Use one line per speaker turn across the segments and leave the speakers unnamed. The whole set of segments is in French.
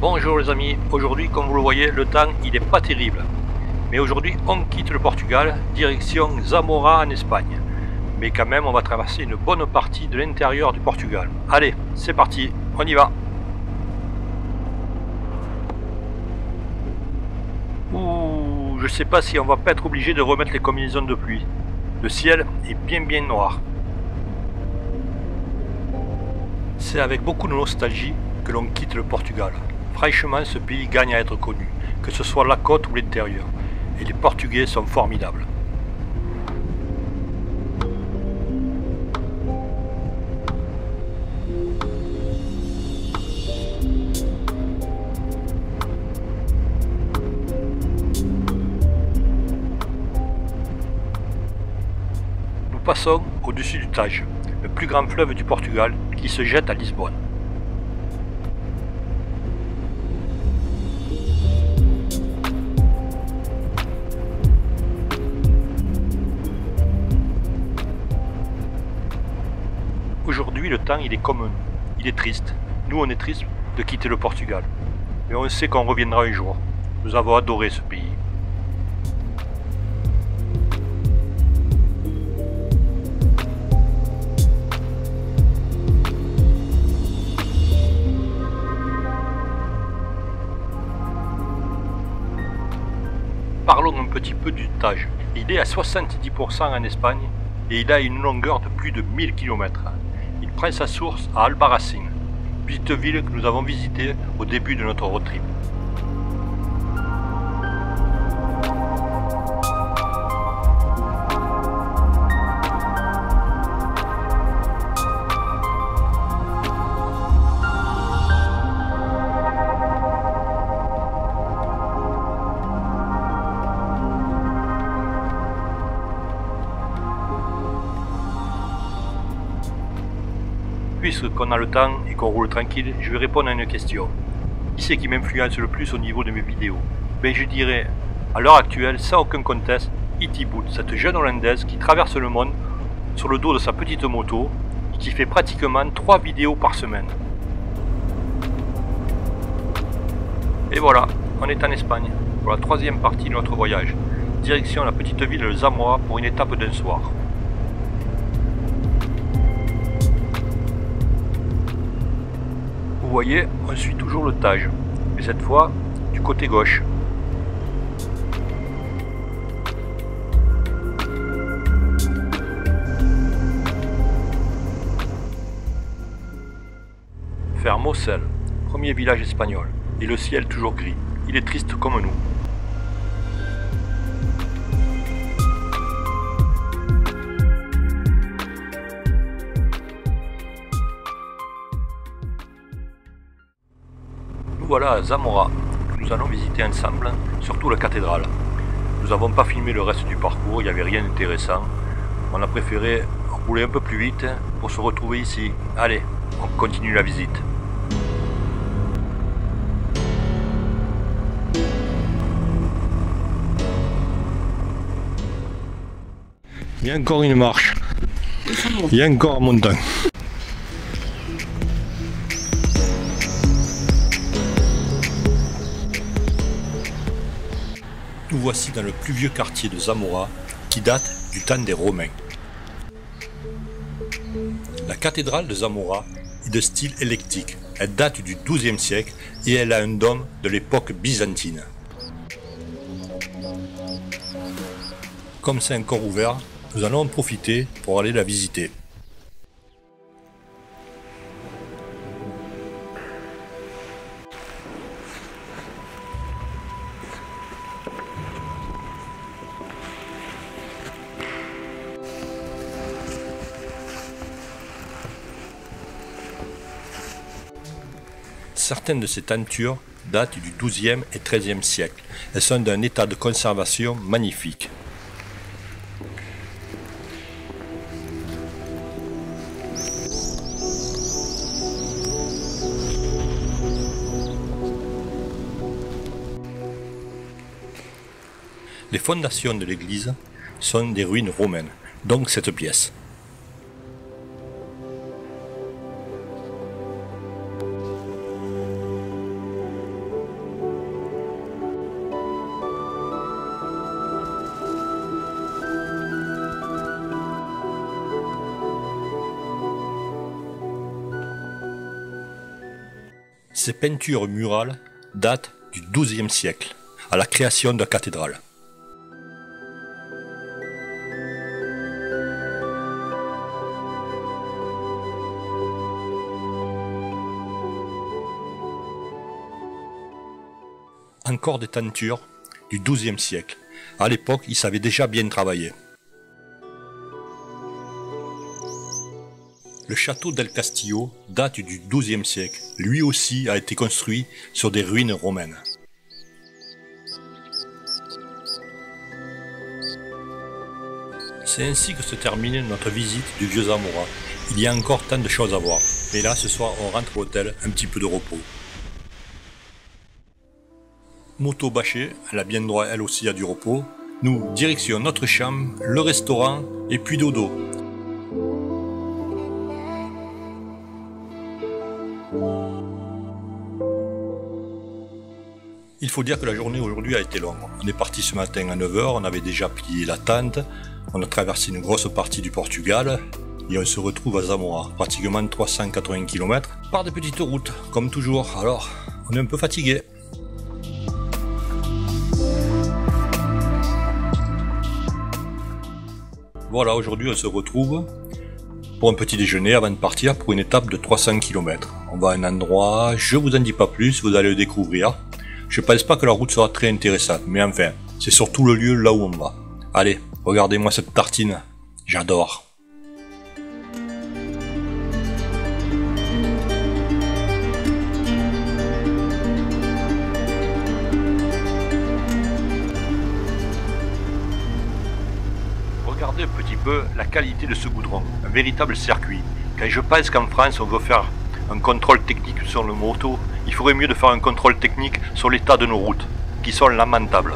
Bonjour les amis, aujourd'hui comme vous le voyez le temps il n'est pas terrible. Mais aujourd'hui on quitte le Portugal, direction Zamora en Espagne. Mais quand même on va traverser une bonne partie de l'intérieur du Portugal. Allez, c'est parti, on y va. Ouh, je sais pas si on va pas être obligé de remettre les combinaisons de pluie. Le ciel est bien noir. C'est avec beaucoup de nostalgie que l'on quitte le Portugal. Franchement, ce pays gagne à être connu, que ce soit la côte ou l'intérieur. Et les Portugais sont formidables. Nous passons au-dessus du Tage, le plus grand fleuve du Portugal qui se jette à Lisbonne. Aujourd'hui, le temps il est comme nous, il est triste. Nous, on est triste de quitter le Portugal. Mais on sait qu'on reviendra un jour. Nous avons adoré ce pays. Parlons un petit peu du Tage. Il est à 70% en Espagne et il a une longueur de plus de 1000 km. Il prend sa source à Albarracín, petite ville que nous avons visitée au début de notre road trip. Puisqu'on a le temps et qu'on roule tranquille, je vais répondre à une question. Qui c'est qui m'influence le plus au niveau de mes vidéos? Ben je dirais, à l'heure actuelle, sans aucun conteste, Ity Boot, cette jeune Hollandaise qui traverse le monde sur le dos de sa petite moto et qui fait pratiquement 3 vidéos par semaine. Et voilà, on est en Espagne pour la 3e partie de notre voyage. Direction la petite ville de Zamora pour une étape d'un soir. Vous voyez, on suit toujours le Tage, mais cette fois du côté gauche. Fermoselle, premier village espagnol, et le ciel toujours gris. Il est triste comme nous. Voilà à Zamora, que nous allons visiter ensemble, surtout la cathédrale. Nous n'avons pas filmé le reste du parcours, il n'y avait rien d'intéressant. On a préféré rouler un peu plus vite pour se retrouver ici. Allez, on continue la visite. Il y a encore une marche. Il y a encore un montagne. Nous voici dans le plus vieux quartier de Zamora qui date du temps des Romains. La cathédrale de Zamora est de style éclectique. Elle date du XIIe siècle et elle a un dôme de l'époque byzantine. Comme c'est encore ouvert, nous allons en profiter pour aller la visiter. Certaines de ces tentures datent du XIIe et XIIIe siècle. Elles sont d'un état de conservation magnifique. Les fondations de l'église sont des ruines romaines, donc cette pièce. Ces peintures murales datent du XIIe siècle, à la création de la cathédrale. Encore des tentures du XIIe siècle. À l'époque, ils savaient déjà bien travailler. Le château del Castillo date du XIIe siècle. Lui aussi a été construit sur des ruines romaines. C'est ainsi que se termine notre visite du vieux Zamora. Il y a encore tant de choses à voir. Mais là, ce soir, on rentre à l'hôtel, un petit peu de repos. Moto bâchée, elle a bien droit elle aussi à du repos. Nous, direction notre chambre, le restaurant et puis dodo. Il faut dire que la journée aujourd'hui a été longue. On est parti ce matin à 9 h, on avait déjà plié la tente, on a traversé une grosse partie du Portugal et on se retrouve à Zamora, pratiquement 380 km par des petites routes, comme toujours. Alors, on est un peu fatigué. Voilà, aujourd'hui on se retrouve pour un petit déjeuner avant de partir pour une étape de 300 km. On va à un endroit, je vous en dis pas plus, vous allez le découvrir. Je pense pas que la route sera très intéressante, mais enfin, c'est surtout le lieu là où on va. Allez, regardez-moi cette tartine, j'adore. Regardez un petit peu la qualité de ce goudron, un véritable circuit. Quand je pense qu'en France on veut faire un contrôle technique sur le moto, il ferait mieux de faire un contrôle technique sur l'état de nos routes, qui sont lamentables.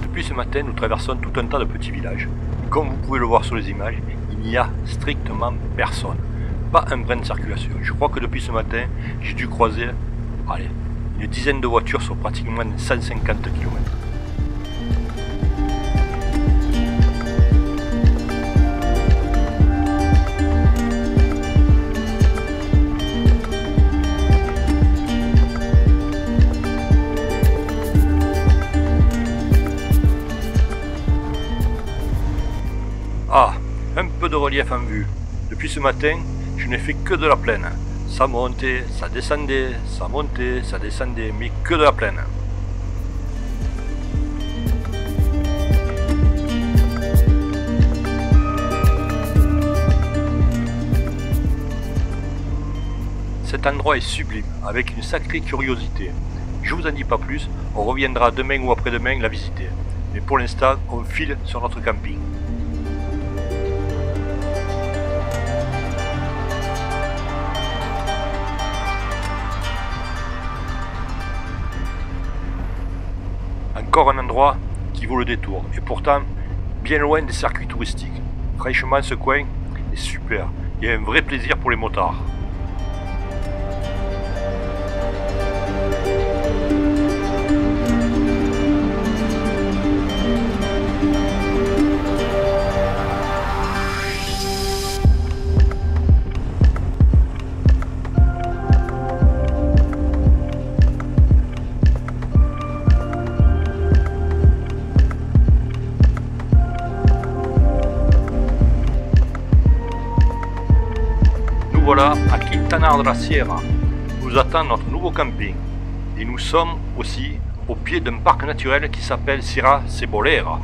Depuis ce matin, nous traversons tout un tas de petits villages. Comme vous pouvez le voir sur les images, il n'y a strictement personne. Pas un brin de circulation. Je crois que depuis ce matin, j'ai dû croiser une dizaine de voitures sur pratiquement 150 km. Ah, un peu de relief en vue. Depuis ce matin, je n'ai fait que de la plaine. Ça montait, ça descendait, ça montait, ça descendait, mais que de la plaine. Cet endroit est sublime, avec une sacrée curiosité. Je vous en dis pas plus, on reviendra demain ou après-demain la visiter. Mais pour l'instant, on file sur notre camping. Encore un endroit qui vaut le détour, et pourtant bien loin des circuits touristiques. Franchement, ce coin est super, il y a un vrai plaisir pour les motards. Voilà à Quintana de la Sierra. nous attend notre nouveau camping. Et nous sommes aussi au pied d'un parc naturel qui s'appelle Sierra Cebolera.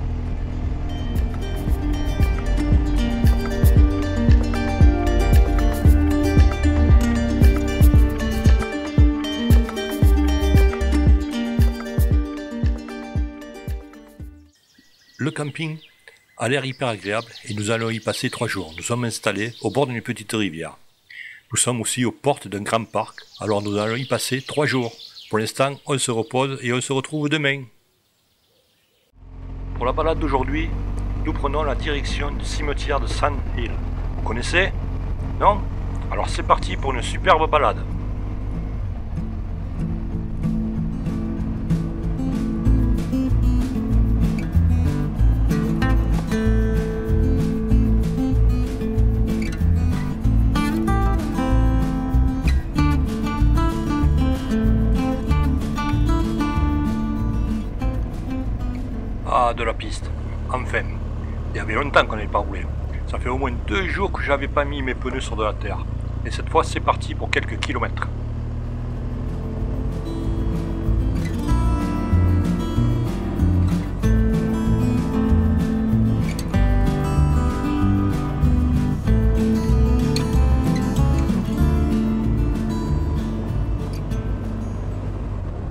Le camping a l'air hyper agréable et nous allons y passer 3 jours. Nous sommes installés au bord d'une petite rivière. Nous sommes aussi aux portes d'un grand parc, alors nous allons y passer 3 jours. Pour l'instant, on se repose et on se retrouve demain. Pour la balade d'aujourd'hui, nous prenons la direction du cimetière de Sand Hill. Vous connaissez? Non? Alors c'est parti pour une superbe balade. Ah, de la piste, enfin. Il y avait longtemps qu'on n'avait pas roulé. Ça fait au moins 2 jours que j'avais pas mis mes pneus sur de la terre. Et cette fois, c'est parti pour quelques kilomètres.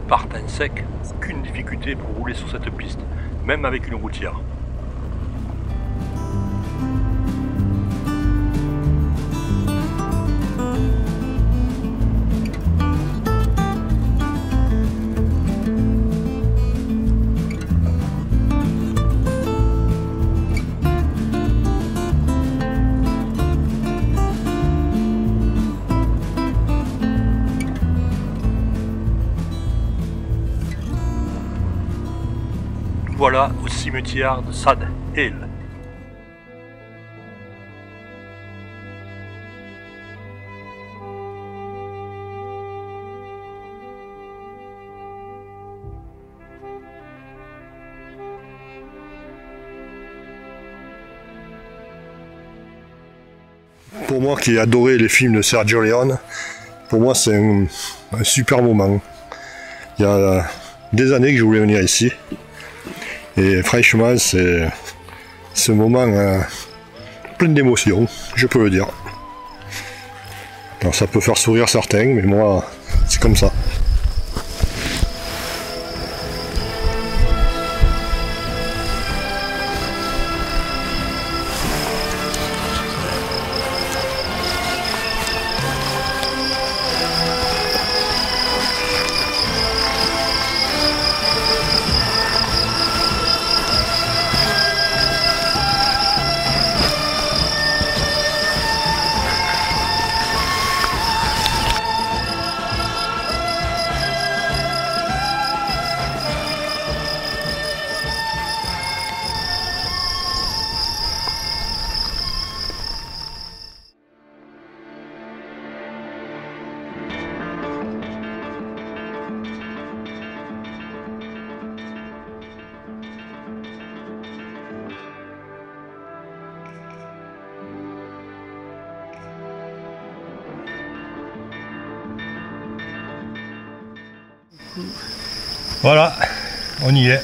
Partant sec, aucune difficulté pour rouler sur cette piste, même avec une routière. Voilà au cimetière de Sand Hill.
Pour moi qui ai adoré les films de Sergio Leone, pour moi c'est un super moment. Il y a des années que je voulais venir ici. Et franchement, c'est ce moment plein d'émotions, je peux le dire. Alors ça peut faire sourire certains, mais moi, c'est comme ça. Voilà, on y est.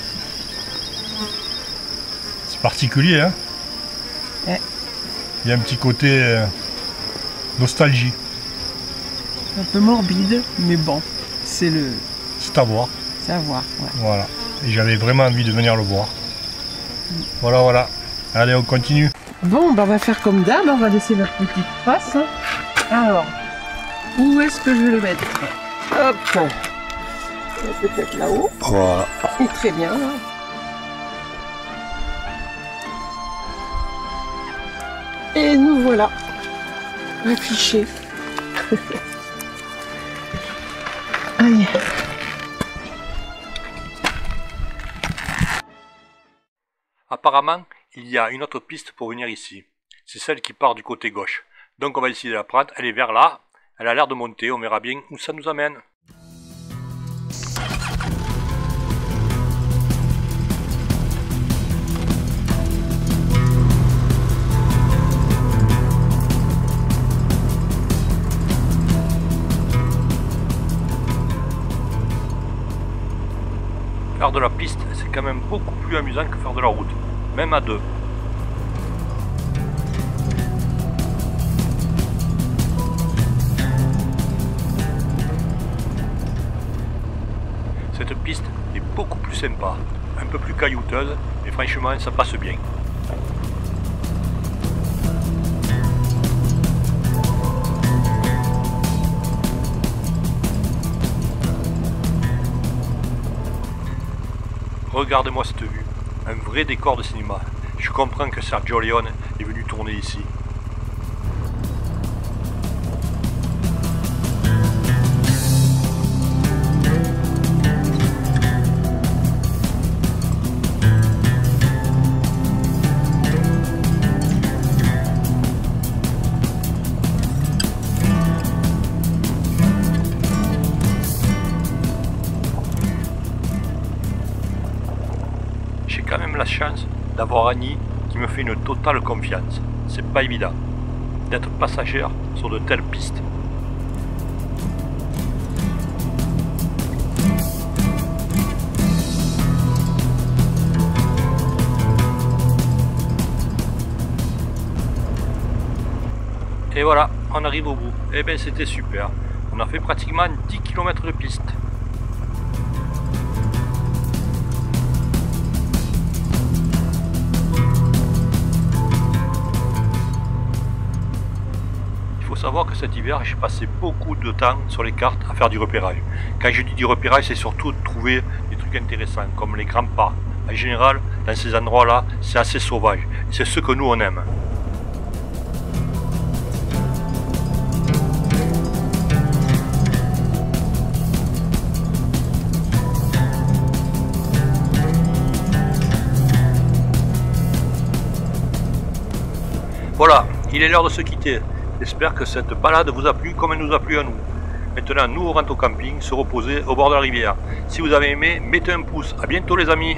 C'est particulier, hein?
Ouais.
Il y a un petit côté nostalgie.
Un peu morbide, mais bon, c'est
à voir.
C'est à voir, ouais.
Voilà. Et j'avais vraiment envie de venir le voir. Voilà, voilà. Allez, on continue.
Bon, bah on va faire comme d'hab, on va laisser notre petite trace. Alors, où est-ce que je vais le mettre? Hop! Peut-être là-haut.
Voilà.
Et très bien. Et nous voilà affichés. Aïe.
Apparemment, il y a une autre piste pour venir ici. C'est celle qui part du côté gauche. Donc on va essayer de la prendre. Elle est vers là. Elle a l'air de monter. On verra bien où ça nous amène. Faire de la piste, c'est quand même beaucoup plus amusant que faire de la route, même à deux. Cette piste est beaucoup plus sympa, un peu plus caillouteuse, mais franchement ça passe bien. Regardez-moi cette vue, un vrai décor de cinéma. Je comprends que Sergio Leone est venu tourner ici. J'ai quand même la chance d'avoir Annie qui me fait une totale confiance. C'est pas évident d'être passagère sur de telles pistes. Et voilà, on arrive au bout. Et ben c'était super. On a fait pratiquement 10 km de piste. Il faut savoir que cet hiver, j'ai passé beaucoup de temps sur les cartes à faire du repérage. Quand je dis du repérage, c'est surtout de trouver des trucs intéressants, comme les grands parcs. En général, dans ces endroits-là, c'est assez sauvage. C'est ce que nous, on aime. Voilà, il est l'heure de se quitter. J'espère que cette balade vous a plu comme elle nous a plu à nous. Maintenant, nous on rentre au camping, se reposer au bord de la rivière. Si vous avez aimé, mettez un pouce. À bientôt les amis.